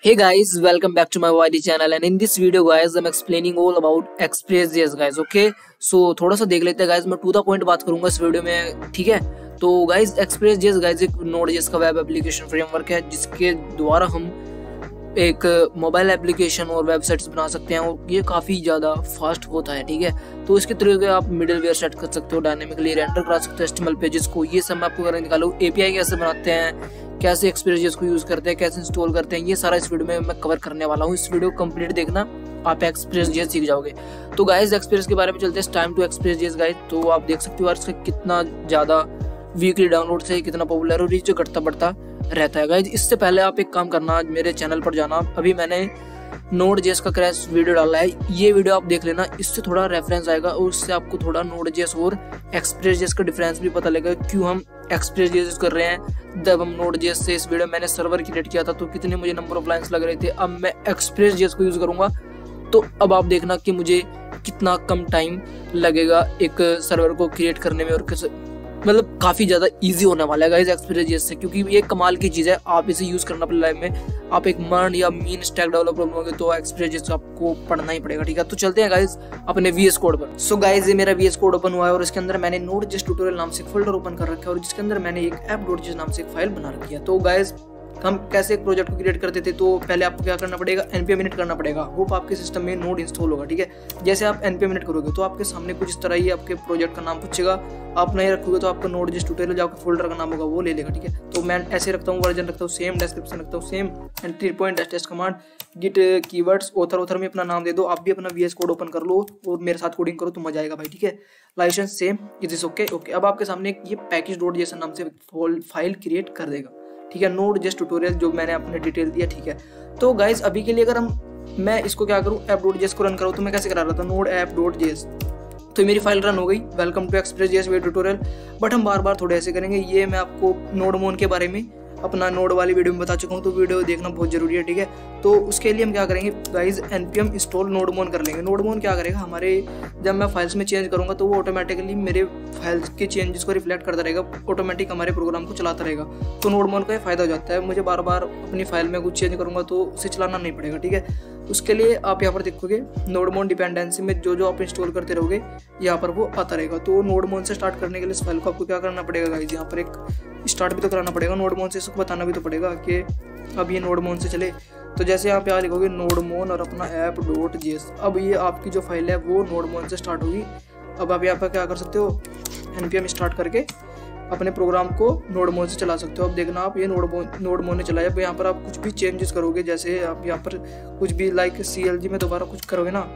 Hey guys, welcome back to my YD channel and in this video guys I'm explaining all about Express.js guys. Okay, so थोड़ा सा देख लेते हैं guys, मैं to the point बात करूंगा इस वीडियो में, ठीक है। तो गाइज Express.js गाइज एक Node.js का वेब एप्लीकेशन फ्रेमवर्क है जिसके द्वारा हम एक मोबाइल एप्लीकेशन और वेबसाइट्स बना सकते हैं और ये काफ़ी ज़्यादा फास्ट होता है, ठीक है। तो इसके तरीके आप मिडिल वेयर सेट कर सकते हो, डायनेमिकली रेंडर करा सकते हो HTML पेजेस को, ये सब मैं आपको करके निकालूँ। API कैसे बनाते हैं, कैसे Express.js को यूज़ करते हैं, कैसे इंस्टॉल करते हैं, ये सारा इस वीडियो में मैं कवर करने वाला हूँ। इस वीडियो को कंप्लीट देखना, आप Express.js सीख जाओगे। तो गाइज Express के बारे में चलते हैं, टाइम टू Express.js गाइज। तो आप देख सकते हो यार इसका कितना ज़्यादा वीकली डाउनलोड से कितना पॉपुलर और रीच घटता बढ़ता रहता है गाइज। इससे पहले आप एक काम करना, मेरे चैनल पर जाना, अभी मैंने Node.js का क्रैश वीडियो डाला है, ये वीडियो आप देख लेना, इससे थोड़ा रेफरेंस आएगा और उससे आपको थोड़ा Node.js और Express.js का डिफरेंस भी पता लगेगा, क्यों हम Express.js यूज कर रहे हैं। जब हम Node.js से इस वीडियो मैंने सर्वर क्रिएट किया था तो कितने मुझे नंबर ऑफ लाइन्स लग रहे थे, अब मैं Express.js को यूज करूंगा तो अब आप देखना कि मुझे कितना कम टाइम लगेगा एक सर्वर को क्रिएट करने में, और मतलब काफ़ी ज़्यादा इजी होने वाला है गाइस Express.js से, क्योंकि ये कमाल की चीज़ है। आप इसे यूज़ करना अपने लाइफ में, आप एक मर्न या मीन स्टैक डेवलपर बनोगे तो Express.js आपको पढ़ना ही पड़ेगा, ठीक है। तो चलते हैं गाइस अपने VS कोड पर। सो गाइस ये मेरा VS कोड ओपन हुआ है और इसके अंदर मैंने Node.js ट्यूटोरियल नाम से एक फोल्डर ओपन कर रखा है और जिसके अंदर मैंने एक app.js नाम से एक फाइल बना रखी है। तो गाइस हम कैसे एक प्रोजेक्ट को क्रिएट करते थे, तो पहले आपको क्या करना पड़ेगा, npm init करना पड़ेगा। होप आपके सिस्टम में नोड इंस्टॉल होगा, ठीक है। जैसे आप npm init करोगे तो आपके सामने कुछ इस तरह ही आपके प्रोजेक्ट का नाम पूछेगा, आप नहीं रखोगे तो आपका Node.js ट्यूटोरियल जो आपका फोल्डर का नाम होगा वो ले लेगा, ठीक है। तो मैं ऐसे रखता हूँ, वर्जन रखता हूँ सेम, डिस्क्रिप्शन रखता हूँ same, entry point test command, git keywords, author में अपना नाम दे दो। आप भी अपना VS कोड ओपन कर लो और मेरे साथ कोडिंग करो तो मजा आएगा भाई, ठीक है। Licence same, is this okay. अब आपके सामने ये package.json नाम से फाइल क्रिएट कर देगा, ठीक है। Node.js ट्यूटोरियल जो मैंने अपने डिटेल दिया, ठीक है। तो गाइज अभी के लिए अगर मैं इसको क्या करूँ, app.js को रन करूँ, तो मैं कैसे करा रहा था, node app.js, तो मेरी फाइल रन हो गई, welcome to Express.js way tutorial. But हम बार बार थोड़े ऐसे करेंगे, ये मैं आपको नोडमोन के बारे में अपना नोड वाली वीडियो में बता चुका हूँ, तो वीडियो देखना बहुत जरूरी है, ठीक है। तो उसके लिए हम क्या करेंगे गाइज, npm इंस्टॉल नोडमोन कर लेंगे। नोडमोन क्या करेगा, हमारे जब मैं फाइल्स में चेंज करूँगा तो वो ऑटोमेटिकली मेरे फाइल्स के चेंजेस को रिफ्लेक्ट करता रहेगा, ऑटोमेटिक हमारे प्रोग्राम को चलाता रहेगा। तो नोडमोन का ये फायदा हो जाता है, मुझे बार बार अपनी फाइल में कुछ चेंज करूँगा तो उसे चलाना नहीं पड़ेगा, ठीक है। उसके लिए आप यहाँ पर देखोगे नोडमोन डिपेंडेंसी में जो जो आप इंस्टॉल करते रहोगे यहाँ पर वो आता रहेगा। तो नोडमोन से स्टार्ट करने के लिए इस फाइल को आपको क्या करना पड़ेगा गाइज, यहाँ पर एक स्टार्ट भी तो कराना पड़ेगा नोडमोन से, इसको बताना भी तो पड़ेगा कि अब ये नोडमोन से चले। तो जैसे आप यहाँ लिखोगे नोडमोन और अपना app.js, अब ये आपकी जो फाइल है वो नोडमोन से स्टार्ट होगी। अब आप यहाँ पर क्या कर सकते हो, npm स्टार्ट करके अपने प्रोग्राम को नोडमोन से चला सकते हो। अब देखना आप ये नोडमोन ने चलाया। अब यहाँ पर आप कुछ भी चेंजेस करोगे, जैसे आप यहाँ पर कुछ भी लाइक CLG में दोबारा कुछ करोगे ना,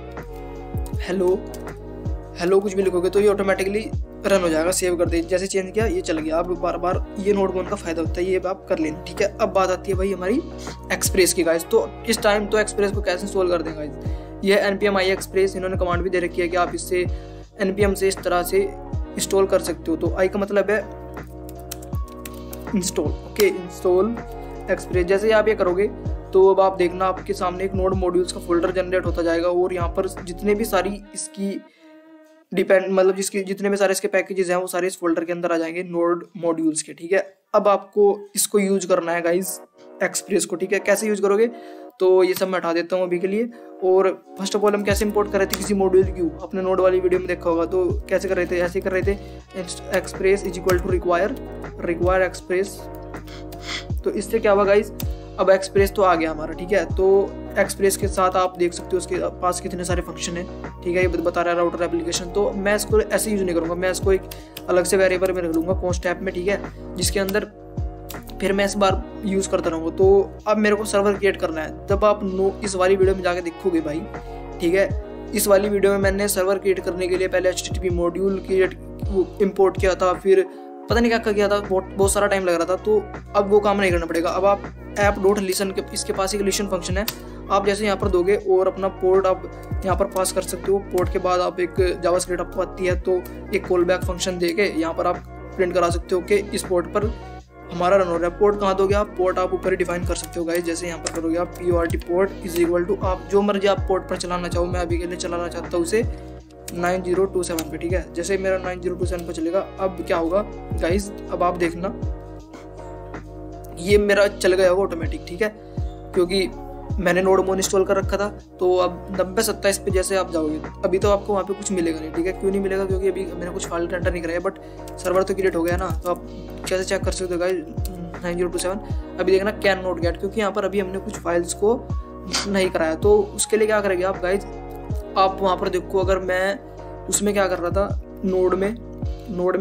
हेलो कुछ भी लिखोगे तो ये ऑटोमेटिकली रन हो जाएगा, सेव कर दे। जैसे चेंज किया ये चल गया। अब बार बार ये नोडमोन का फायदा होता है, ये आप कर लेना, ठीक है। अब बात आती है भाई हमारी एक्सप्रेस की गाइज। तो इस टाइम तो एक्सप्रेस को कैसे इंस्टॉल कर दें गाइज, ये npm i express इन्होंने कमांड भी दे रखी है कि आप इससे npm से इस तरह से इंस्टॉल कर सकते हो। तो आई का मतलब है इंस्टॉल, ओके, इंस्टॉल एक्सप्रेस। जैसे आप ये करोगे तो अब आप देखना आपके सामने एक नोड मॉड्यूल्स का फोल्डर जनरेट होता जाएगा और यहाँ पर जितने भी सारी इसकी मतलब जितने भी सारे इसके पैकेजेस हैं वो सारे इस फोल्डर के अंदर आ जाएंगे नोड मॉड्यूल्स के, ठीक है। अब आपको इसको यूज करना है गाइज एक्सप्रेस को, ठीक है। कैसे यूज करोगे तो ये सब मैं हटा देता हूँ अभी के लिए। और फर्स्ट ऑफ ऑल हम कैसे इंपोर्ट कर रहे थे किसी मॉड्यूल की, अपने नोड वाली वीडियो में देखा होगा। तो कैसे कर रहे थे, ऐसे कर रहे थे, express is equal to require express. तो इससे क्या हुआ गाइज, अब एक्सप्रेस तो आ गया हमारा, ठीक है। तो एक्सप्रेस के साथ आप देख सकते हो उसके पास कितने सारे फंक्शन है, ठीक है। ये बता रहा है राउटर एप्लीकेशन। तो मैं इसको ऐसे यूज नहीं करूँगा, मैं इसको एक अलग से वेरिएबल में रख लूँगा कॉन्स्ट ऐप में, ठीक है, जिसके अंदर फिर मैं इस बार यूज़ करता रहूँगा। तो अब मेरे को सर्वर क्रिएट करना है। जब आप इस वाली वीडियो में जाके देखोगे भाई, ठीक है, इस वाली वीडियो में मैंने सर्वर क्रिएट करने के लिए पहले HTTP मॉड्यूल क्रिएट इंपोर्ट किया था, फिर पता नहीं क्या किया था, बहुत सारा टाइम लग रहा था। तो अब वो काम नहीं करना पड़ेगा। अब आप app.listen के इसके पास एक लिसन फंक्शन है, आप जैसे यहाँ पर दोगे और अपना पोर्ट आप यहाँ पर पास कर सकते हो। पोर्ट के बाद आप एक जावास्क्रिप्ट आपको आती है तो एक कॉल बैक फंक्शन देके यहाँ पर आप प्रिंट करा सकते हो कि इस पोर्ट पर हमारा रन हो रहा है। पोर्ट कहाँ दोगे आप, पोर्ट आप ऊपर ही डिफाइन कर सकते हो गाइस। जैसे यहाँ पर करोगे आप PORT port is equal to, आप जो मर्जी आप पोर्ट पर चलाना चाहो, मैं अभी के लिए चलाना चाहता हूँ उसे 9027 पे, ठीक है। जैसे मेरा 9027 पे चलेगा, अब क्या होगा गाइस, अब आप देखना ये मेरा चल गया होगा ऑटोमेटिक, ठीक है, क्योंकि मैंने नोड मोन इंस्टॉल कर रखा था, तो अब 90-27 पे जैसे आप जाओगे अभी तो आपको वहाँ पे कुछ मिलेगा नहीं, ठीक है। क्यों नहीं मिलेगा? क्योंकि अभी मैंने कुछ फाइल एंटर नहीं कराया, बट सर्वर तो क्रिएट हो गया ना। तो आप कैसे चेक कर सकते हो गाइस 9027 अभी देखना कैन नोट गेट, क्योंकि यहाँ पर अभी हमने कुछ फाइल्स को नहीं कराया। तो उसके लिए क्या करेंगे आप गाइज, आप वहाँ पर देखो, अगर मैं उसमें क्या कर रहा था नोड में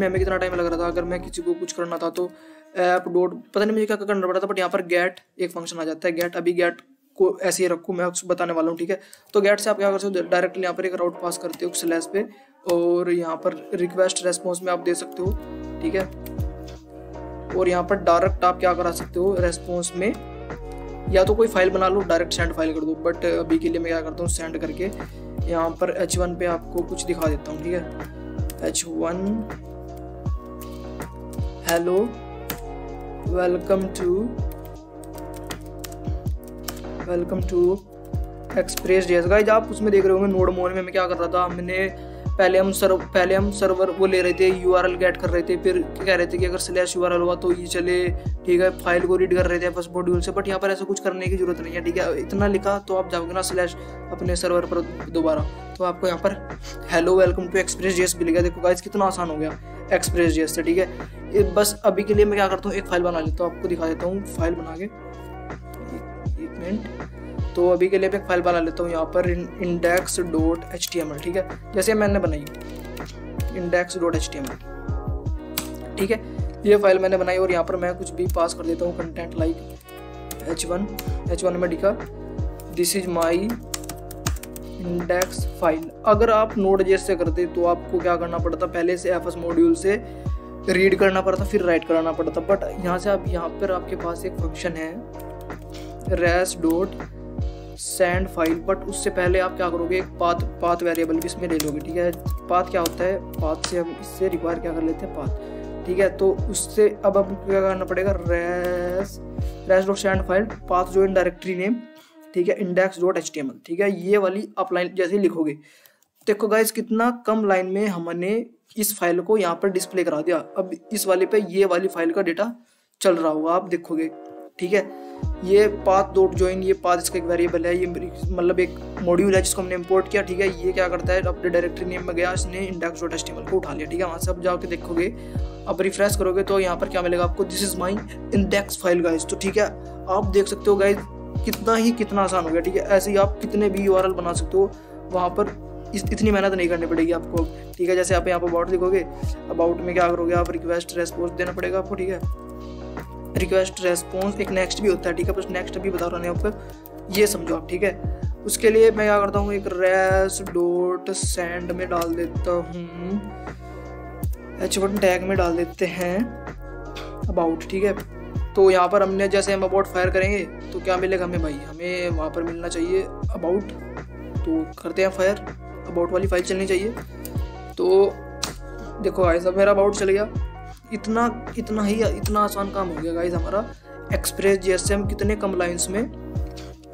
हमें कितना टाइम लग रहा था। अगर मैं किसी को कुछ करना था तो ऐप डॉट पता नहीं मुझे क्या करना पड़ा था, बट यहाँ पर गेट एक फंक्शन आ जाता है। गेट अभी गेट को ऐसे ही रखूँ, मैं आपको बताने वाला हूँ, ठीक है। तो गेट से आप क्या कर सकते हो, डायरेक्टली यहाँ पर एक राउट पास करते हो स्लैश पे, और यहाँ पर रिक्वेस्ट रेस्पॉन्स में आप दे सकते हो, ठीक है। और यहाँ पर डायरेक्ट आप क्या करा सकते हो रेस्पॉन्स में, या तो कोई फाइल बना लो, डायरेक्ट सेंड फाइल कर दो। बट अभी के लिए मैं क्या करता हूँ, सेंड करके यहाँ पर H1 पे आपको कुछ दिखा देता हूँ, ठीक है। H1 hello welcome to Express JS guys. आप उसमें देख रहे होंगे नोड मोड में मैं क्या कर रहा था, हमने पहले हम सर्वर वो ले रहे थे, URL गेट कर रहे थे, फिर कह रहे थे कि अगर स्लैश URL हुआ तो ये चले, ठीक है। फाइल को रीड कर रहे थे फर्स्ट मॉड्यूल से, बट यहाँ पर ऐसा कुछ करने की जरूरत नहीं है, ठीक है। इतना लिखा तो आप जाओगे ना स्लैश अपने सर्वर पर दोबारा, तो आपको यहाँ पर हेलो वेलकम टू एक्सप्रेस.js मिलेगा। देखो गाइस कितना आसान हो गया एक्सप्रेस.js से, ठीक है। बस अभी के लिए मैं क्या करता हूँ, एक फाइल बना लेता हूँ, आपको दिखा देता हूँ फाइल बना के, एक मिनट। तो अभी के लिए मैं एक फाइल बना लेता हूँ यहाँ पर index.html, ठीक है। जैसे मैंने बनाई index.html, ठीक है। ये फाइल मैंने बनाई और यहाँ पर मैं कुछ भी पास कर देता हूँ कंटेंट लाइक H1 में लिखा this is my index file. अगर आप Node.js से करते तो आपको क्या करना पड़ता, पहले से FS मॉड्यूल से रीड करना पड़ता, फिर राइट कराना पड़ता। बट यहाँ से आप यहाँ पर आपके पास एक फंक्शन है res.send फाइल, बट उससे पहले आप क्या करोगे, एक पाथ वेरिएबल भी इसमें ले लोगे, ठीक है। पाथ क्या होता है, पाथ से हम इससे रिक्वायर क्या कर लेते हैं पाथ, ठीक है। तो उससे अब हम क्या करना पड़ेगा, res.send फाइल पाथ जो इन डायरेक्टरी नेम, ठीक है, index.html, ठीक है। ये वाली आप लाइन जैसे ही लिखोगे, देखो गाइस कितना कम लाइन में हमने इस फाइल को यहाँ पर डिस्प्ले करा दिया। अब इस वाले पे ये वाली फाइल का डेटा चल रहा होगा, आप देखोगे, ठीक है। ये पाथ डॉट ज्वाइन, ये पाथ इसका एक वेरिएबल है, ये मतलब एक मॉड्यूल है जिसको हमने इंपोर्ट किया, ठीक है। ये क्या करता है, अपने डायरेक्टरी नेम में गया, इसने index.html को उठा लिया, ठीक है। वहाँ से अब जाके देखोगे, अब रिफ्रेश करोगे तो यहाँ पर क्या मिलेगा आपको, this is my index file guys. तो ठीक है, आप देख सकते हो गाइस कितना आसान हो गया, ठीक है। ऐसे ही आप कितने भी URL बना सकते हो, वहाँ पर इतनी मेहनत नहीं करनी पड़ेगी आपको, ठीक है। जैसे आप यहाँ पर अबाउट लिखोगे, अबाउट में क्या करोगे आप, रिक्वेस्ट रेस्पॉन्स देना पड़ेगा आपको, ठीक है। रिक्वेस्ट रेस्पॉन्स एक नेक्स्ट भी होता है, ठीक है। बस नेक्स्ट भी बता रहा हूँ आपको, ये समझो आप, ठीक है। उसके लिए मैं क्या करता हूँ, एक res.send में डाल देता हूँ, H1 टैग में डाल देते हैं अबाउट, ठीक है। तो यहाँ पर हमने जैसे हम अबाउट फायर करेंगे तो क्या मिलेगा हमें भाई, हमें वहाँ पर मिलना चाहिए अबाउट। तो करते हैं फायर, अबाउट वाली फाइल चलनी चाहिए। तो देखो गाइस अब मेरा अबाउट चल गया। इतना आसान काम हो गया गाइस हमारा एक्सप्रेस.js से। हम कितने कम लाइंस में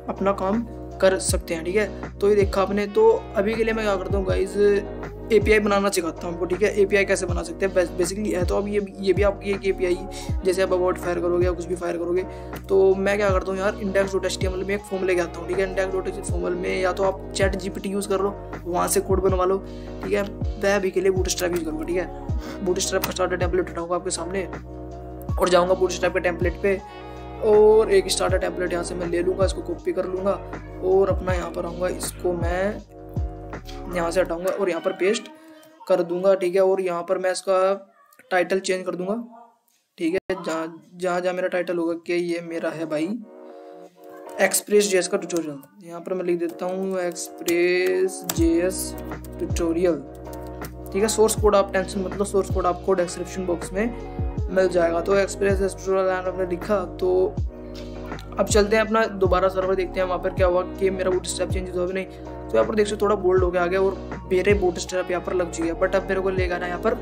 अपना काम कर सकते हैं, ठीक है। तो ये देखा आपने। तो अभी के लिए मैं क्या करता हूँ गाइस, API बनाना सिखाता हूँ आपको, ठीक है। API कैसे बना सकते हैं बेसिकली है। तो अब ये भी आपकी एक API, जैसे आप अबाउट फायर करोगे या कुछ भी फायर करोगे, तो मैं क्या करता हूँ यार, index.html में एक फॉर्म लेके आता हूँ, ठीक है। index.html में या तो आप ChatGPT यूज़ कर लो, वहाँ से कोड बनवा लो, ठीक है। मैं अभी के लिए बूटस्ट्रैप यूज़ करूँगा, ठीक है। बूटस्ट्रैप का स्टार्टर टेम्पलेट उठाऊंगा आपके सामने और जाऊँगा बूटस्ट्रैप के टेम्पलेट पे, और एक स्टार्टर टेम्पलेट यहाँ से मैं ले लूँगा, इसको कॉपी कर लूँगा और अपना यहाँ पर आऊँगा, इसको मैं यहाँ से हटाऊँगा और यहाँ पर पेस्ट कर दूंगा, ठीक है। और यहाँ पर मैं इसका टाइटल चेंज कर दूंगा, ठीक है। जहाँ मेरा टाइटल होगा कि ये मेरा है भाई एक्सप्रेस.js का ट्यूटोरियल, यहाँ पर मैं लिख देता हूँ एक्सप्रेस.js ट्यूटोरियल, ठीक है। सोर्स कोड आप टेंशन मतलब, सोर्स कोड आपको डिस्क्रिप्शन बॉक्स में मिल जाएगा। तो एक्सप्रेस.js ट्यूटोरियल आपने लिखा। तो अब चलते हैं अपना दोबारा सर्वर, देखते हैं वहाँ पर क्या हुआ कि मेरा बूटस्ट्रैप चेंज हुआ भी नहीं। तो यहाँ पर देख सकते थोड़ा बोल्ड हो गया आगे और मेरे बूटस्ट्रैप यहाँ पर लग चुकी है। बट अब मेरे को लेगा ना यहाँ पर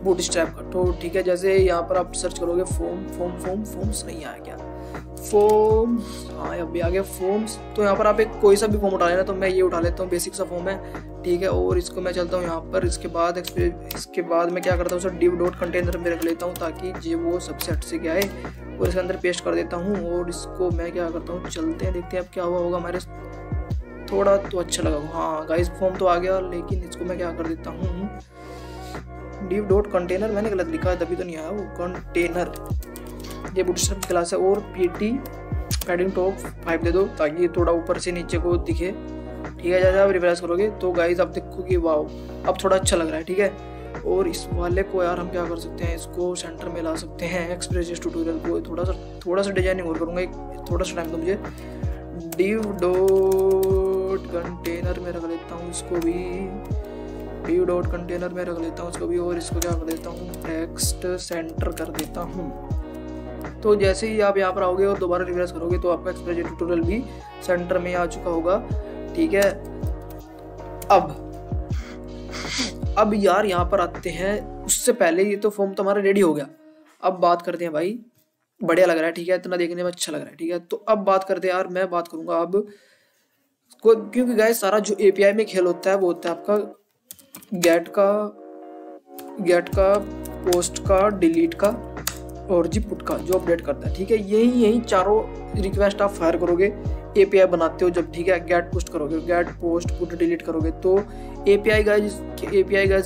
बूटस्ट्रैप का, तो ठीक है। जैसे यहाँ पर आप सर्च करोगे फॉर्म्स नहीं आया क्या, फॉर्म्स, हाँ अभी आ गया फॉर्म्स। तो यहाँ पर आप एक कोई सा भी फॉर्म उठा लेना, तो मैं ये उठा लेता हूँ, बेसिक सा फॉर्म है, ठीक है। और इसको मैं चलता हूँ यहाँ पर। इसके बाद मैं क्या करता हूँ, सर div.container में रख लेता हूँ ताकि जो वो सबसे हट से क्या है और इसके अंदर पेस्ट कर देता हूँ। और इसको मैं क्या करता हूँ, चलते हैं देखते हैं अब क्या हुआ होगा हमारे। थोड़ा तो अच्छा लगा, हाँ गाइस फॉर्म तो आ गया, लेकिन इसको मैं क्या कर देता हूँ, div डॉट कंटेनर मैंने गलत लिखा है तभी तो नहीं आया वो कंटेनर। ये बूटस्ट्रैप क्लास है और pt पैडिंग टॉप 5 दे दो ताकि थोड़ा ऊपर से नीचे को दिखे, ठीक है। जैसे आप रिफ्रेश करोगे तो गाइस आप देखोगे वाओ अब थोड़ा अच्छा लग रहा है, ठीक है। और इस वाले को यार हम क्या कर सकते हैं, इसको सेंटर में ला सकते हैं। एक्सप्रेस ट्यूटोरियल को थोड़ा सा डिजाइनिंग और करूँगा, थोड़ा सा टाइम दो मुझे। div डॉट कंटेनर में रख लेता हूँ इसको भी, div डॉट कंटेनर में रख लेता हूँ इसको भी, और इसको क्या कर देता हूँ, टेक्स्ट सेंटर कर देता हूँ। तो जैसे ही आप यहाँ पर आओगे और दोबारा रिफ्रेश करोगे तो आपका एक्सप्रेस ट्यूटोरियल भी सेंटर में आ चुका होगा, ठीक है। अब यार यहाँ पर आते हैं, उससे पहले ये तो फॉर्म तो हमारा रेडी हो गया। अब बात करते हैं भाई, बढ़िया लग रहा है, ठीक है, इतना देखने में अच्छा लग रहा है, ठीक है। तो अब बात करते हैं यार, मैं बात करूंगा अब क्योंकि गाइस सारा जो एपीआई में खेल होता है वो होता है आपका गेट का पोस्ट का डिलीट का और जी पुट का, जो अपडेट करता है, ठीक है। यही चारों रिक्वेस्ट आप फायर करोगे एपीआई बनाते हो जब, ठीक है। गेट पोस्ट करोगे, गेट पोस्ट पुट डिलीट करोगे तो एपीआई गाइस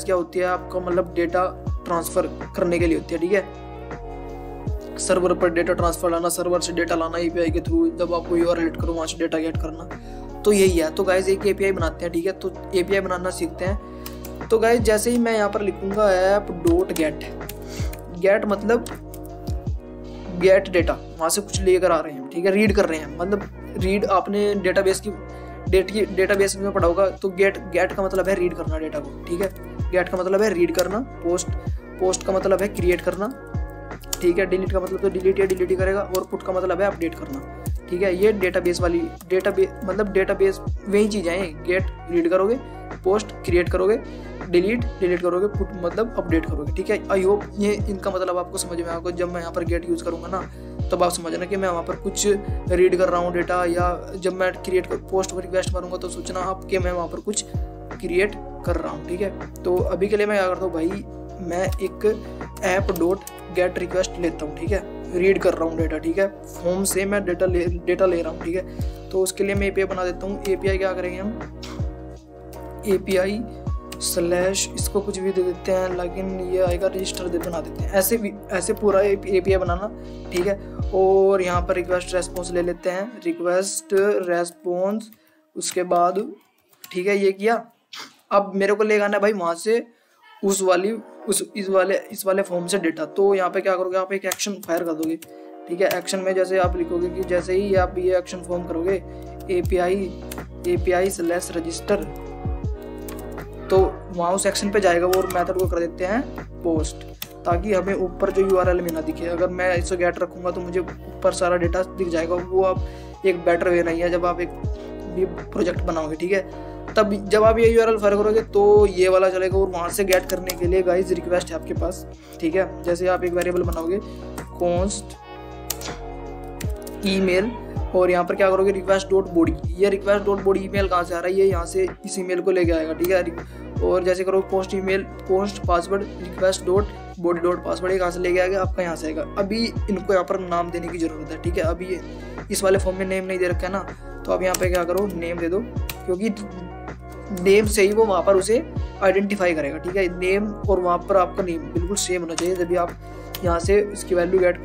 क्या होती है आपका, मतलब डेटा ट्रांसफर करने के लिए होती है, ठीक है। सर्वर पर डेटा ट्रांसफर लाना, सर्वर से डेटा लाना एपीआई के थ्रू, जब आप कोई और एडिट करो वहां से डेटा गेट करना, तो यही है। तो गाइस एक एपीआई बनाते हैं, ठीक है। तो एपीआई बनाना सीखते हैं। तो गाइस जैसे ही मैं यहाँ पर लिखूंगा ऐप डॉट गेट मतलब गेट डेटा, वहां से कुछ लेकर आ रहे हैं, ठीक है, रीड कर रहे हैं, मतलब रीड आपने डेटाबेस में पढ़ा होगा। तो गेट का मतलब है रीड करना डेटा को, ठीक है। गेट का मतलब है रीड करना, पोस्ट का मतलब है क्रिएट करना, ठीक है। डिलीट का मतलब तो डिलीट ही करेगा, और पुट का मतलब है अपडेट करना, ठीक है। ये डेटाबेस मतलब डेटाबेस वही चीजें हैं। गेट रीड करोगे, पोस्ट क्रिएट करोगे, डिलीट करोगे, पुट मतलब अपडेट करोगे, ठीक है। आई होप ये इनका मतलब आपको समझ में आएगा। जब मैं यहाँ पर गेट यूज करूंगा ना, तब आप समझना कि मैं वहाँ पर कुछ रीड कर रहा हूँ डेटा, या जब मैं पोस्ट पर रिक्वेस्ट मारूंगा तो सोचना आप कि मैं वहाँ पर कुछ क्रिएट कर रहा हूँ, ठीक है। तो अभी के लिए मैं क्या करता हूँ भाई, मैं एक ऐप डॉट गेट रिक्वेस्ट लेता हूँ, ठीक है। रीड कर रहा हूँ डेटा, ठीक है। फॉर्म से मैं डेटा ले रहा हूँ, ठीक है। तो उसके लिए मैं एपीआई बना देता हूँ। एपीआई क्या करेंगे हम, एपीआई स्लैश इसको कुछ भी दे देते हैं, लेकिन ये आएगा रजिस्टर बना देते हैं। ऐसे पूरा एपीआई बनाना, ठीक है। और यहाँ पर रिक्वेस्ट रेस्पॉन्स ले लेते हैं, रिक्वेस्ट रेस्पॉन्स, उसके बाद ठीक है ये किया। अब मेरे को ले आना है भाई वहां से इस वाले फॉर्म से डेटा। तो यहाँ पे क्या करोगे, आप एक एक्शन फायर कर दोगे, ठीक है। एक्शन में जैसे आप लिखोगे कि जैसे ही आप ये एक्शन फॉर्म करोगे एपीआई स्लैश रजिस्टर, तो वहाँ उस एक्शन पे जाएगा वो, और मेथड को कर देते हैं पोस्ट, ताकि हमें ऊपर जो यूआरएल में ना दिखे। अगर मैं इसे गेट रखूंगा तो मुझे ऊपर सारा डेटा दिख जाएगा। वो आप एक बेटर वे नहीं है जब आप एक भी प्रोजेक्ट बनाओगे, ठीक है। तब जब आप ये यूआरएल फायर करोगे तो ये वाला चलेगा, और वहाँ से गेट करने के लिए गाइस रिक्वेस्ट है आपके पास, ठीक है। जैसे आप एक वेरिएबल बनाओगे कॉन्स्ट ईमेल, और यहाँ पर क्या करोगे रिक्वेस्ट डॉट बॉडी। ये रिक्वेस्ट डॉट बॉडी ईमेल कहाँ से आ रहा है, ये यहाँ से इस ईमेल को लेके आएगा, ठीक है। और जैसे करो post password request dot body dot password, ये कहाँ से लेके आएगा, आपका यहाँ से आएगा। अभी इनको यहाँ पर नाम देने की जरूरत है, ठीक है। अभी ये इस वाले फॉर्म में नेम नहीं दे रखा है ना, तो आप यहाँ पे क्या करो नेम दे दो, क्योंकि नेम से ही वो वहाँ पर उसे आइडेंटिफाई करेगा, ठीक है। नेम और वहाँ पर आपका नेम बिल्कुल सेम होना चाहिए, जब भी आप यहाँ से इसकी वैल्यू गेट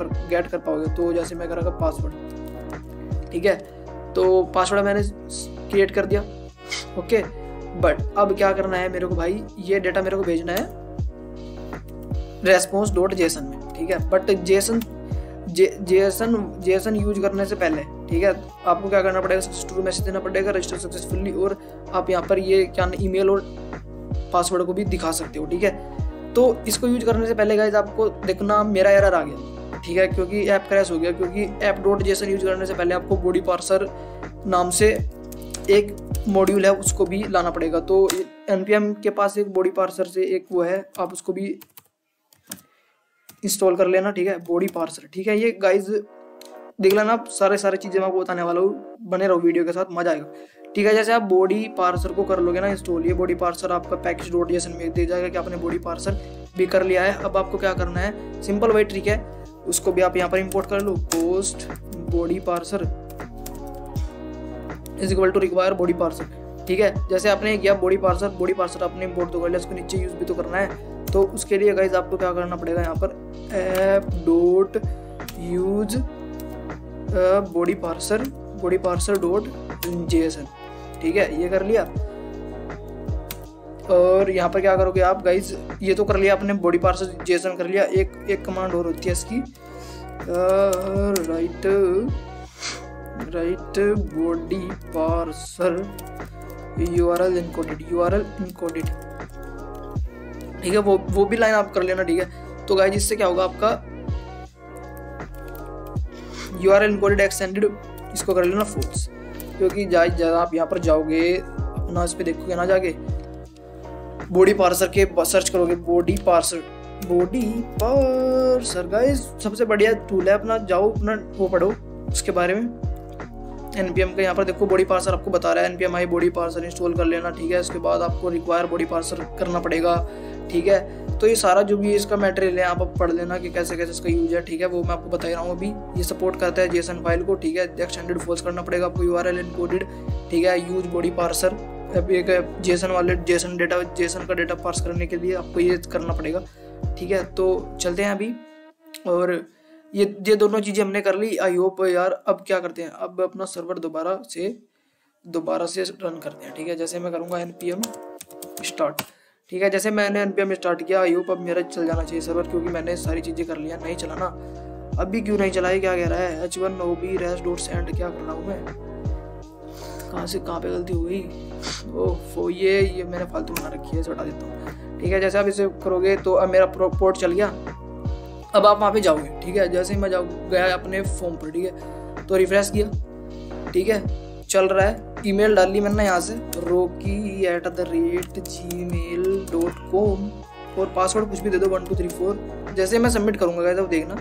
कर पाओगे। तो जैसे मैं करूँगा पासवर्ड, ठीक है। तो पासवर्ड मैंने क्रिएट कर दिया, ओके। बट अब क्या करना है मेरे को भाई, ये डेटा मेरे को भेजना है रेस्पॉन्स डॉट जेसन में, ठीक है। बट जेसन यूज करने से पहले, ठीक है, आपको क्या करना पड़ेगा, सक्सेसफुल मैसेज देना पड़ेगा, रजिस्टर सक्सेसफुली, और आप यहाँ पर ये क्या ईमेल और पासवर्ड को भी दिखा सकते हो, ठीक है। तो इसको यूज करने से पहले गाइस आपको देखना मेरा एरर आ गया, ठीक है, क्योंकि ऐप क्रैश हो गया, क्योंकि ऐप डॉट जेसन यूज करने से पहले आपको बॉडी पार्सर नाम से एक मॉड्यूल है, उसको भी लाना पड़ेगा। तो npm के पास एक बॉडी पार्सर से एक वो है, आप उसको भी इंस्टॉल कर लेना, ठीक है, बॉडी पार्सर, ठीक है। ये गाइज देख लेना, आप सारे चीजें मैं आपको बताने वाला हूँ, बने रहो वीडियो के साथ, मजा आएगा, ठीक है। जैसे आप बॉडी पार्सर को कर लोगे ना इंस्टॉल, ये बॉडी पार्सर आपका पैकेज डॉट जेसन में दे जाएगा कि आपने बॉडी पार्सर भी कर लिया है। अब आपको क्या करना है, सिंपल वही ट्रिक है, उसको भी आप यहाँ पर इंपोर्ट कर लो। Post body parser is equal to require body parser, ठीक है। जैसे आपने किया बॉडी पार्सर आपने इंपोर्ट तो कर लिया, उसको नीचे यूज भी तो करना है। तो उसके लिए गाइज आपको क्या करना पड़ेगा, यहाँ पर app dot use body parser dot JSON, ठीक है, ये कर लिया। और यहाँ पर क्या करोगे आप गाइज, ये तो कर लिया आपने, बॉडी पार्सर JSON कर लिया। एक कमांड और होती है इसकी, right body parser URL encoded, ठीक है। वो भी लाइन आप कर लेना, ठीक है। तो गाइज इससे क्या होगा, आपका URL इनकोडेड एक्सटेंडेड इसको कर लेना फॉल्स, क्योंकि ज़्यादा आप यहाँ पर जाओगे अपना इस पे देखोगे ना, जाके बॉडी पार्सर के सर्च करोगे, बॉडी पार्सर गाइस सबसे बढ़िया टूल है अपना, जाओ अपना वो पढ़ो उसके बारे में। npm का यहाँ पर देखो बॉडी पार्सर आपको बता रहा है, npm आई बॉडी पार्सर इंस्टॉल कर लेना, ठीक है। उसके बाद आपको रिक्वायर बॉडी पार्सर करना पड़ेगा, ठीक है। तो ये सारा जो भी इसका मटेरियल है आप पढ़ लेना कि कैसे कैसे इसका यूज है, ठीक है। वो मैं आपको बता रहा हूँ अभी। ये सपोर्ट करता है JSON फाइल को, ठीक है। एक्सटेंडेड फॉल्स करना पड़ेगा आपको, URL इनकोडेड, ठीक है। यूज बॉडी पार्सर, एक JSON का डेटा पार्स करने के लिए आपको ये करना पड़ेगा, ठीक है। तो चलते हैं अभी, और ये दोनों चीज़ें हमने कर ली। आई होप यार, अब क्या करते हैं, अब अपना सर्वर दोबारा से रन करते हैं, ठीक है। जैसे मैं करूँगा npm स्टार्ट, ठीक है। जैसे मैंने npm स्टार्ट किया, आई होप अब मेरा चल जाना चाहिए सर्वर, क्योंकि मैंने सारी चीज़ें कर लिया। नहीं चला ना अभी, क्यों नहीं चला है, क्या कह रहा है, h1ob res.send, क्या कर रहा हूँ मैं, कहाँ पे गलती हुई, ओह ये मैंने फालतू बना रखी है, इसे हटा देता हूँ, ठीक है। जैसे आप इसे करोगे तो अब मेरा पोर्ट चल गया। अब आप वहाँ पे जाओगे, ठीक है। जैसे ही मैं गया अपने फॉर्म पर, ठीक है, तो रिफ्रेश किया, ठीक है, चल रहा है। ईमेल डाल ली मैंने यहाँ से rocky@gmail.com, और पासवर्ड कुछ भी दे दो 1234। जैसे मैं सबमिट करूँगा गाइस, अब देखना,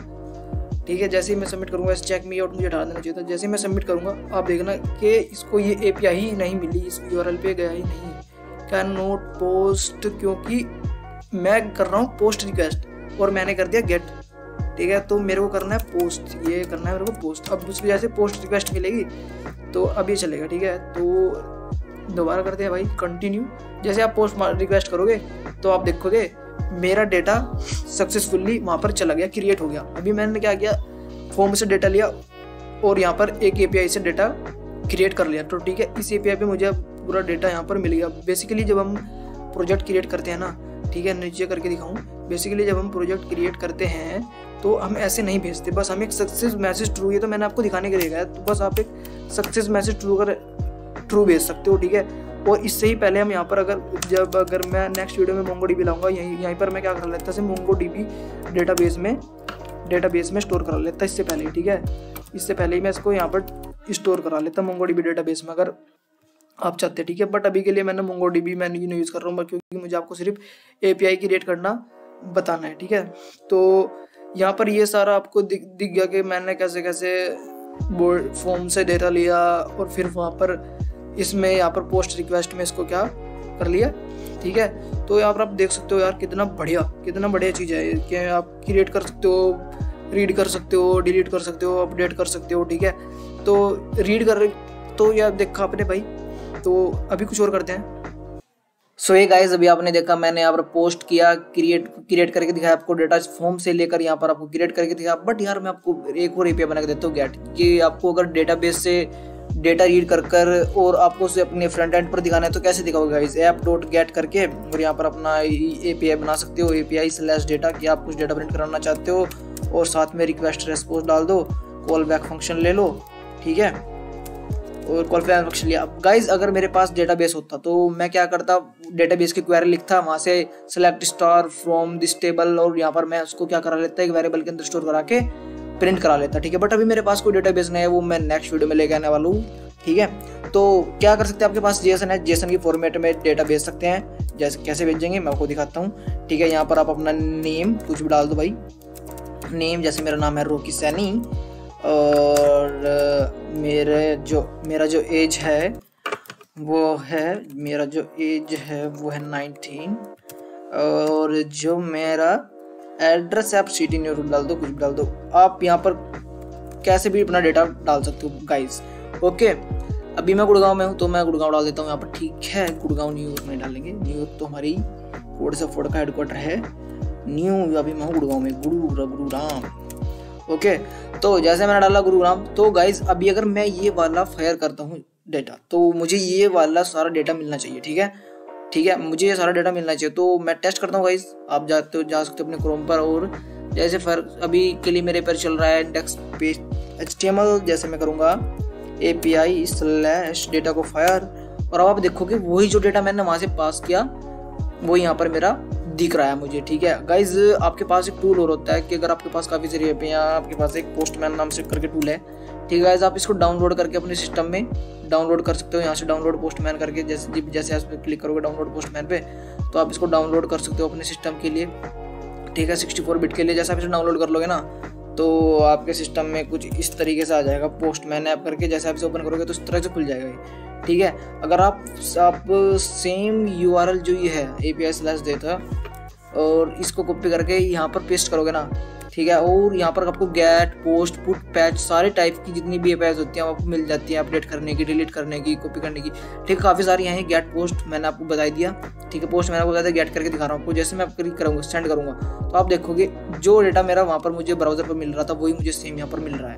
ठीक है। जैसे ही मैं सबमिट करूँगा, इस चेक मी आउट मुझे हटा देना चाहिए था। जैसे ही मैं सबमिट करूँगा, आप देखना कि इसको ये API ही नहीं मिली, इस URL पे गया ही नहीं, कैन नॉट पोस्ट, क्योंकि मैं कर रहा हूँ पोस्ट रिक्वेस्ट और मैंने कर दिया गेट, ठीक है। तो मेरे को करना है पोस्ट, ये करना है मेरे को पोस्ट। अब उसकी वजह से पोस्ट रिक्वेस्ट मिलेगी, तो अब ये चलेगा, ठीक है। तो दोबारा करते हैं भाई, कंटिन्यू। जैसे आप पोस्ट रिक्वेस्ट करोगे तो आप देखोगे मेरा डेटा सक्सेसफुली वहाँ पर चला गया, क्रिएट हो गया। अभी मैंने क्या किया, फॉर्म से डेटा लिया और यहाँ पर एक API से डेटा क्रिएट कर लिया, तो ठीक है। इस API पे मुझे पूरा डेटा यहाँ पर मिल गया। बेसिकली जब हम प्रोजेक्ट क्रिएट करते हैं ना, ठीक है, नीचे करके दिखाऊं, बेसिकली जब हम प्रोजेक्ट क्रिएट करते हैं तो हम ऐसे नहीं भेजते, बस हम एक सक्सेस मैसेज ट्रू, ये तो मैंने आपको दिखाने के लिए गया, तो बस आप एक सक्सेस मैसेज ट्रू भेज सकते हो, ठीक है। और इससे ही पहले हम यहाँ पर अगर मैं नेक्स्ट वीडियो में MongoDB लाऊंगा, यहीं पर मैं क्या कर लेता है, MongoDB डेटाबेस में स्टोर करा लेता इससे पहले, ठीक है। इससे पहले ही मैं इसको यहाँ पर स्टोर करा लेता MongoDB डेटाबेस में, अगर आप चाहते हैं, ठीक है। बट अभी के लिए मैंने MongoDB नहीं यूज़ कर रहा हूँ, क्योंकि मुझे आपको सिर्फ API क्रिएट करना बताना है, ठीक है। तो यहाँ पर ये सारा आपको दिख गया कि मैंने कैसे कैसे फॉर्म से डेटा लिया, और फिर वहाँ पर इसमें यहाँ पर पोस्ट रिक्वेस्ट में इसको क्या कर लिया, ठीक है। तो यहाँ पर आप देख सकते हो यार, कितना बढ़िया चीज़ है कि आप क्रिएट कर सकते हो, रीड कर सकते हो, डिलीट कर सकते हो, अपडेट कर सकते हो, ठीक है। तो रीड कर रहे तो यार देखा आपने भाई। तो अभी कुछ और करते हैं। सो ये गाइस, अभी आपने देखा मैंने यहाँ पर पोस्ट किया, क्रिएट करके दिखाया आपको, डेटा फॉर्म से लेकर यहाँ पर आपको क्रिएट करके दिखाया। बट यार मैं आपको एक और API बना के देता हूँ, गेट, कि आपको अगर डेटाबेस से डेटा रीड कर और आपको उसे अपने फ्रंट एंड पर दिखाना है तो कैसे दिखाओगे गाइस, app.get करके, और यहाँ पर अपना API बना सकते हो, API/data, कि आप कुछ डेटा प्रिंट कराना चाहते हो, और साथ में रिक्वेस्ट रेस्पॉन्स डाल दो, कॉल बैक फंक्शन ले लो, ठीक है। और कॉल बैक फंक्शन लिया। अब गाइज अगर मेरे पास डेटाबेस होता तो मैं क्या करता, डेटाबेस की क्वेरी लिखता, वहाँ से select star from this table, और यहाँ पर मैं उसको क्या करा लेता, एक वेरिएबल के अंदर स्टोर करा के प्रिंट करा लेता, ठीक है। बट अभी मेरे पास कोई डेटाबेस नहीं है, वो मैं नेक्स्ट वीडियो में लेके आने वाला हूँ, ठीक है। तो क्या कर सकते हैं, आपके पास JSON है, JSON की फॉर्मेट में डेटा भेज सकते हैं। जैसे कैसे भेजेंगे मैं आपको दिखाता हूँ, ठीक है। यहाँ पर आप अपना नेम कुछ भी डाल दो भाई, नेम जैसे मेरा नाम है रॉकी सैनी, और मेरा जो एज है वो है 19, और जो मेरा एड्रेस आप सिटी न्यूज डाल दो, कुछ भी डाल दो, आप यहाँ पर कैसे भी अपना डेटा डाल सकते हो गाइस। ओके, अभी मैं गुड़गांव में हूँ तो मैं गुड़गांव डाल देता हूँ यहाँ पर, ठीक है। गुड़गांव न्यूयॉर्क नहीं डालेंगे, न्यूयॉर्क तो हमारी कोड से फोर्ड का हेडक्वार्टर है। अभी मैं हूँ गुड़गांव में, गुरुग्राम। ओके, तो जैसे मैंने डाला गुरुग्राम, तो गाइज अभी अगर मैं ये वाला फायर करता हूँ डेटा, तो मुझे ये वाला सारा डेटा मिलना चाहिए, ठीक है, ठीक है, मुझे ये सारा डेटा मिलना चाहिए। तो मैं टेस्ट करता हूँ गाइज, आप जा सकते हो अपने क्रोम पर, और जैसे फिर अभी के लिए मेरे पर चल रहा है इंडेक्स पेज HTML, जैसे मैं करूँगा API/डेटा को फायर, और अब आप देखोगे वही जो डेटा मैंने वहाँ से पास किया वो यहाँ पर मेरा दिख रहा है मुझे, ठीक है। गाइज आपके पास एक टूल और होता है कि अगर आपके पास काफ़ी सारी ऐपें, आपके पास एक पोस्टमैन नाम से करके टूल है, ठीक है गाइज, आप इसको डाउनलोड करके अपने सिस्टम में डाउनलोड कर सकते हो। यहाँ से डाउनलोड पोस्टमैन करके जैसे आप क्लिक करोगे डाउनलोड पोस्टमैन पे, तो आप इसको डाउनलोड कर सकते हो अपने सिस्टम के लिए, ठीक है, 64 बिट के लिए। जैसे आप इसे डाउनलोड कर लोगे ना, तो आपके सिस्टम में कुछ इस तरीके से आ जाएगा पोस्टमैन ऐप करके, जैसे आप इसे ओपन करोगे तो इस तरह से खुल जाएगा ये, ठीक है। अगर आप सेम URL जो ये है API/डेटा, और इसको कॉपी करके यहाँ पर पेस्ट करोगे ना, ठीक है, और यहाँ पर आपको गेट, पोस्ट, पुट, पैच सारे टाइप की जितनी भी APIs होती हैं आपको मिल जाती है, अपडेट करने की, डिलीट करने की, कॉपी करने की, ठीक है, काफ़ी सारी यहाँ है। गेट पोस्ट मैंने आपको बता दिया, ठीक है, पोस्ट मैंने आपको बता दिया, गेट करके दिखा रहा हूँ आपको। जैसे मैं आप क्लिक करूँगा, सेंड करूँगा, तो आप देखोगे जो डेटा मेरा वहाँ पर मुझे ब्राउजर पर मिल रहा था वही मुझे सेम यहाँ पर मिल रहा है,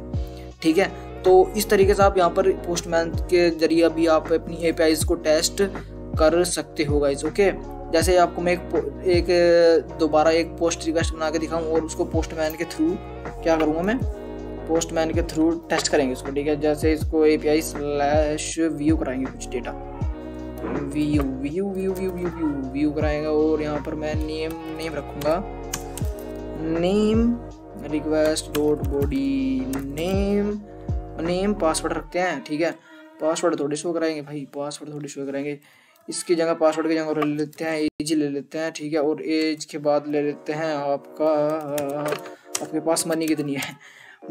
ठीक है। तो इस तरीके से आप यहाँ पर पोस्टमैन के जरिए अभी आप अपनी APIs को टेस्ट कर सकते हो गाइस। ओके, जैसे आपको मैं दोबारा एक पोस्ट रिक्वेस्ट बना के दिखाऊं, और उसको पोस्टमैन के थ्रू क्या करूँगा, मैं पोस्टमैन के थ्रू टेस्ट करेंगे इसको, ठीक है। जैसे इसको API/व्यू कराएंगे, कुछ डेटा व्यू कराएंगे, और यहाँ पर मैं नेम रखूँगा, name request dot body name password रखते हैं, ठीक है। पासवर्ड थोड़ी शो कराएंगे भाई, पासवर्ड थोड़ी शो कराएंगे, इसकी जगह पासवर्ड की जगह ले लेते हैं एज ले लेते हैं, ठीक है, और एज के बाद ले लेते हैं आपके पास मनी कितनी है,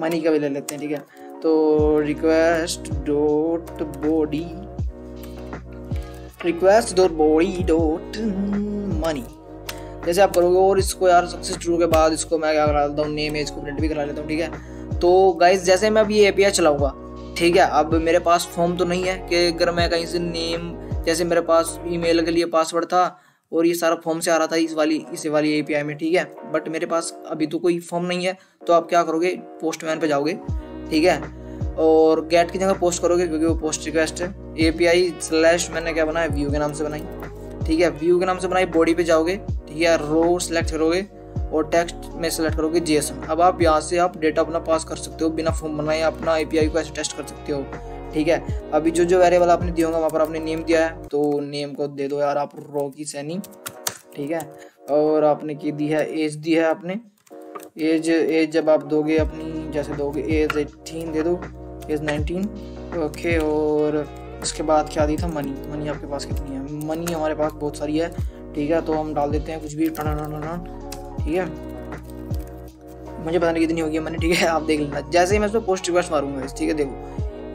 मनी का भी ले लेते हैं, ठीक है। तो request dot body dot money जैसे आप करोगे, और इसको यार सक्सेस ट्रू के बाद इसको मैं क्या करा देता हूँ, नेम एज को प्रिंट भी करा लेता हूँ, ठीक है। तो गाइज जैसे मैं अब ये API चलाऊंगा, ठीक है, अब मेरे पास फॉर्म तो नहीं है कि अगर मैं कहीं से नेम, जैसे मेरे पास ईमेल के लिए पासवर्ड था और ये सारा फॉर्म से आ रहा था इस वाली API में, ठीक है, बट मेरे पास अभी तो कोई फॉर्म नहीं है। तो आप क्या करोगे, पोस्टमैन पे जाओगे, ठीक है, और गेट की जगह पोस्ट करोगे, क्योंकि वो पोस्ट रिक्वेस्ट है। API/ मैंने क्या बनाया, व्यू के नाम से बनाई, ठीक है, व्यू के नाम से बनाई। बॉडी पे जाओगे, ठीक है, रो सेलेक्ट करोगे और टेक्स्ट में सेलेक्ट करोगे JSON। अब आप यहाँ से आप डेटा अपना पास कर सकते हो बिना फॉर्म बनाए, अपना API को ऐसे टेस्ट कर सकते हो, ठीक है। अभी जो वेरिएबल आपने दिया होगा वहाँ पर आपने नेम दिया है, तो नेम को दे दो यार आप रॉकी सैनी, ठीक है, और आपने की दी है एज दी है आपने, एज जब आप दोगे अपनी, जैसे दोगे एज 18 दे दो, एज 19, ओके। और इसके बाद क्या दी था, मनी आपके पास कितनी है, मनी हमारे पास बहुत सारी है, ठीक है, तो हम डाल देते हैं कुछ भी, ठीक है, मुझे पता नहीं कितनी होगी मनी, ठीक है, आप देख लेना। जैसे ही मैं इसमें पोस्ट रिक्वेस्ट मारूंगा, ठीक है, देखो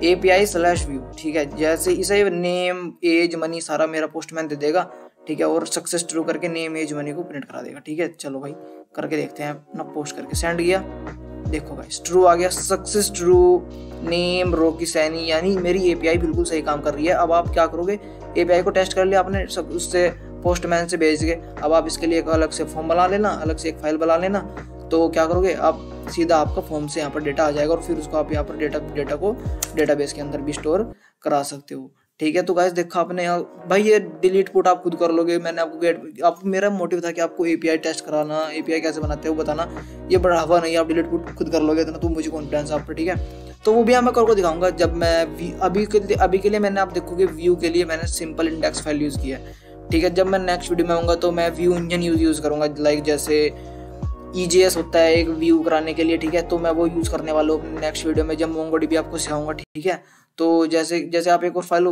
API/व्यू, ठीक है, जैसे इसे नेम एज मनी सारा मेरा पोस्टमैन दे देगा, ठीक है, और सक्सेस ट्रू करके नेम एज मनी को प्रिंट करा देगा, ठीक है। चलो भाई करके देखते हैं, अपना पोस्ट करके सेंड किया, देखो भाई ट्रू आ गया, success true, name Rocky Saini, यानी मेरी API बिल्कुल सही काम कर रही है। अब आप क्या करोगे, API को टेस्ट कर लिया आपने उससे पोस्टमैन से भेज के, अब आप इसके लिए एक अलग से फॉर्म बना लेना, अलग से एक फाइल बना लेना। तो क्या करोगे आप, सीधा आपका फॉर्म से यहाँ पर डेटा आ जाएगा, और फिर उसको आप यहाँ पर डेटा को डेटाबेस के अंदर भी स्टोर करा सकते हो, ठीक है। तो गाइस देखा आपने भाई, ये डिलीट पुट आप खुद कर लोगे। मैंने आपको मेरा मोटिव था कि आपको API टेस्ट कराना, API कैसे बनाते हो बताना, ये बढ़ावा नहीं, आप डिलीट पुट खुद कर लोगे तो मुझे कॉन्फिडेंस आप पर, ठीक है। तो वो भी मैं करके दिखाऊंगा जब मैं अभी के लिए मैंने, आप देखोगे व्यू के लिए मैंने सिंपल इंडेक्स फाइल यूज़ किया है, ठीक है। जब मैं नेक्स्ट वीडियो में आऊँगा तो मैं व्यू इंजन यूज़ करूँगा, लाइक जैसे EJS होता है एक व्यू कराने के लिए, ठीक है, तो मैं वो यूज़ करने वाला हूँ नेक्स्ट वीडियो में, जब MongoDB आपको सिखाऊंगा, ठीक है। तो जैसे आप एक फाइल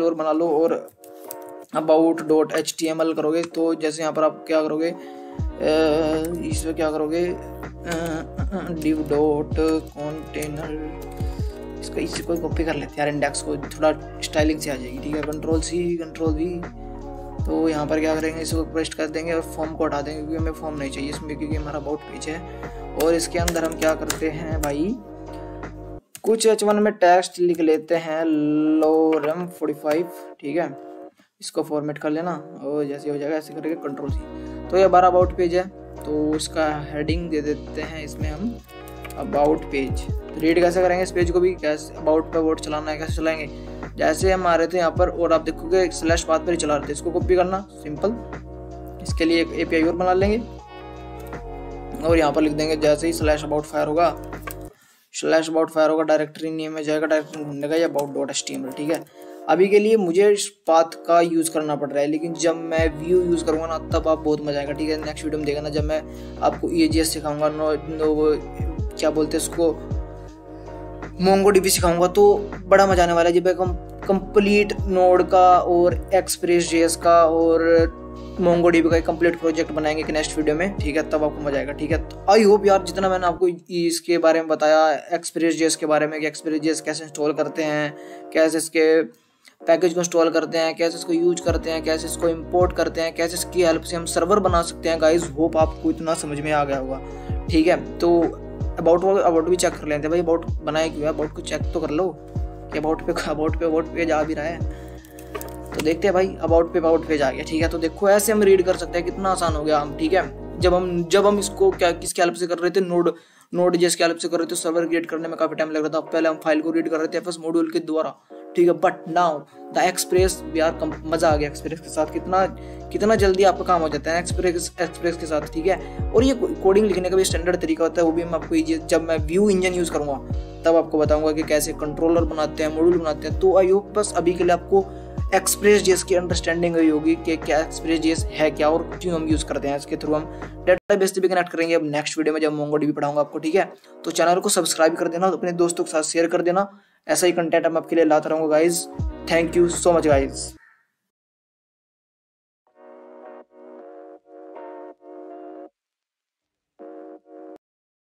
और बना लो, और about.html करोगे, तो जैसे यहाँ पर आप क्या करोगे, इसमें क्या करोगे, div.container, इसको कॉपी कर लेते हैं यार, इंडेक्स को थोड़ा स्टाइलिंग से आ जाएगी, ठीक है। Ctrl+C Ctrl+V तो यहाँ पर क्या करेंगे, इसको पेस्ट कर देंगे और फॉर्म को हटा देंगे, क्योंकि हमें फॉर्म नहीं चाहिए इसमें, क्योंकि हमारा अबाउट पेज है। और इसके अंदर हम क्या करते हैं भाई, कुछ H1 में टेक्स्ट लिख लेते हैं, lorem 45, ठीक है। इसको फॉर्मेट कर लेना और जैसे हो जाएगा ऐसे करके कंट्रोल C। तो ये हमारा अबाउट पेज है, तो इसका हेडिंग दे देते हैं इसमें हम अबाउट पेज। तो रीड कैसे करेंगे इस पेज को भी, कैसे अबाउट पे वर्ड चलाना है, कैसे चलाएंगे, जैसे हम आ रहे थे यहाँ पर और आप देखोगे स्लैश पाथ पर ही चला रहे थे, इसको कॉपी करना सिंपल। इसके लिए एक API और बना लेंगे और यहाँ पर लिख देंगे जैसे ही स्लैश अबाउट फायर होगा, स्लैश अबाउट फायर होगा, डायरेक्टरी नेम में जाएगा, डायरेक्टरी ढूंढेगा या about.html, ठीक है। अभी के लिए मुझे इस पाथ का यूज़ करना पड़ रहा है, लेकिन जब मैं व्यू यूज़ करूँगा ना तब आप बहुत मजा आएगा, ठीक है। नेक्स्ट वीडियो में देखना जब मैं आपको EJS सिखाऊंगा, क्या बोलते हैं उसको, MongoDB सिखाऊंगा, तो बड़ा मजा आने वाला है। जब हम कंप्लीट नोड का और Express.js का और MongoDB का एक कंप्लीट प्रोजेक्ट बनाएंगे कि नेक्स्ट वीडियो में, ठीक है, तब आपको मजा आएगा, ठीक है। तो आई होप यार जितना मैंने आपको इसके बारे में बताया, Express.js के बारे में कि Express.js कैसे इंस्टॉल करते हैं, कैसे इसके पैकेज को इंस्टॉल करते हैं, कैसे इसको यूज करते हैं, कैसे इसको इंपोर्ट करते हैं, कैसे इसकी हेल्प से हम सर्वर बना सकते हैं, गाइज होप आपको इतना समझ में आ गया होगा, ठीक है। तो अबाउट भी चेक कर लेते हैं भाई, अबाउट बनाए क्यों है, अबाउट को चेक तो कर लो कि अबाउट पे जा भी रहा है। तो देखते हैं भाई, अबाउट पेज आ गया, ठीक है। तो देखो ऐसे हम रीड कर सकते हैं, कितना आसान हो गया हम, ठीक है। जब हम इसको क्या किसके हेल्प से कर रहे थे, नोड.js की हेल्प से कर रहे थे, सर्वर क्रिएट करने में काफी टाइम लग रहा था। पहले हम फाइल को रीड कर रहे थे FS मॉड्यूल के द्वारा, ठीक है। बट नाउ द एक्सप्रेस, यार मजा आ गया एक्सप्रेस के साथ, कितना जल्दी आपका काम हो जाता है एक्सप्रेस के साथ, ठीक है। और ये कोडिंग लिखने का भी स्टैंडर्ड तरीका होता है, वो भी मैं आपको जब मैं व्यू इंजन यूज करूंगा तब आपको बताऊंगा कि कैसे कंट्रोलर बनाते हैं, मॉड्यूल बनाते हैं। तो आई होप बस अभी के लिए आपको Express.js की अंडरस्टैंडिंग हुई होगी कि क्या Express.js है क्या और क्यों हम यूज करते हैं। इसके थ्रू हम डेटाबेस से भी कनेक्ट करेंगे अब नेक्स्ट वीडियो में जब MongoDB पढ़ाऊंगा आपको, ठीक है। तो चैनल को सब्सक्राइब कर देना, अपने दोस्तों के साथ शेयर कर देना, ऐसा ही कंटेंट मैं आपके लिए लाता रहूंगा guys. Thank you so much guys.